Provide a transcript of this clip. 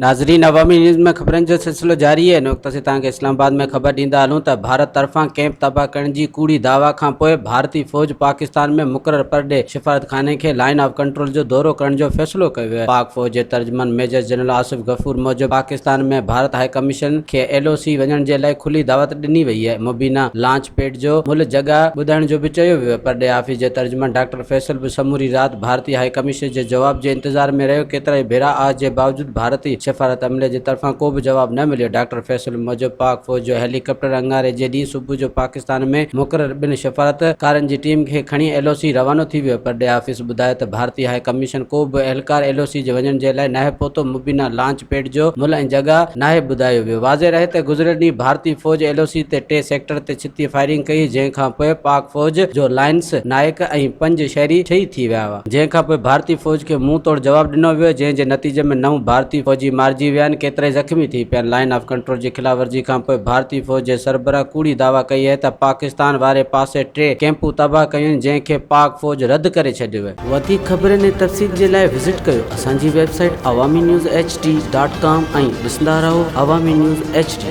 नाज़रीन, अवामी न्यूज़ में ख़बरनि जो सिलसिलो जारी है। वक़्त से तव्हांखे इस्लामाबाद में ख़बर ॾींदा हलूं त भारत तरफ़ां कैंप तबाह करण जी कूड़ी दावा खां पोइ भारतीय फ़ौज पाकिस्तान में मुक़रर परॾे सिफ़ारतखाने खे लाइन ऑफ कंट्रोल जो दौरो करण जो फ़ैसिलो कयो आहे। पाक फ़ौज जे तर्जुमान मेजर जनरल आसिफ गफ़ूर मूजिबि पाकिस्तान में भारत हाई कमीशन खे LOC वञण जे लाइ खुली दावत ॾिनी वई आहे। मुबीना लॉन्च पैड जो मुल्ह जॻह ॿुधाइण जो बि चयो वियो आहे। परॾे ऑफिस जे तर्जुमान डॉक्टर फैसल बि समूरी राति भारतीय हाई कमीशन जे जवाब जे इंतज़ार में रहियो। केतिराई भेरा आज जे बावजूदि भारतीय सफ़ारत अमले जे तरफ़ां को बि जवाब न मिलियो। डॉक्टर फैसल मूजिबि पाक फ़ौज जो हेलीकॉप्टर अंगारे जे ॾींहुं सुबुह जो पाकिस्तान में मुक़रर ॿिनि सफ़ारतकारनि जी टीम खे खणी LOC रवानो थी वियो। परॾे ऑफिस ॿुधायो त भारतीय हाई कमीशन को बि एहलकार LOC जे वञण जे लाइ नाहे पहुतो। मुबीना लॉन्च पैड जो मुल्ह ऐं जॻह नाहे ॿुधायो वियो। वाज़े रहे त गुज़िरियल ॾींहुं भारतीय फ़ौज LOC ते 3 सेक्टर ते छिती फायरिंग कई, जंहिंखां पोइ पाक फ़ौज जो लाइंस नायक ऐं 5 शहरी शहीद थी विया हुआ। जंहिंखां पोइ भारतीय फ़ौज खे मुंहुं तोड़ जवाब ॾिनो वियो, जंहिं जे नतीजे में 9 भारतीय फ़ौजी मारिजी विया आहिनि, केतिराई ज़ख़्मी थी पिया आहिनि। लाइन ऑफ कंट्रोल जी ख़िलाफ़ वर्जी खां पोइ भारतीय फ़ौज जे सरबराह कूड़ी दावा कई आहे त पाकिस्तान वारे पासे 3 कैंपूं तबाह कयूं आहिनि, जंहिंखे पाक फ़ौज रद्द करे छॾियो आहे। वधीक ख़बरनि ऐं तफ़सील जे लाइ विज़िट कयो असांजी वेबसाइट awamiNewsHD.com ऐं ॾिसंदा रहो अवामी न्यूज़ HD।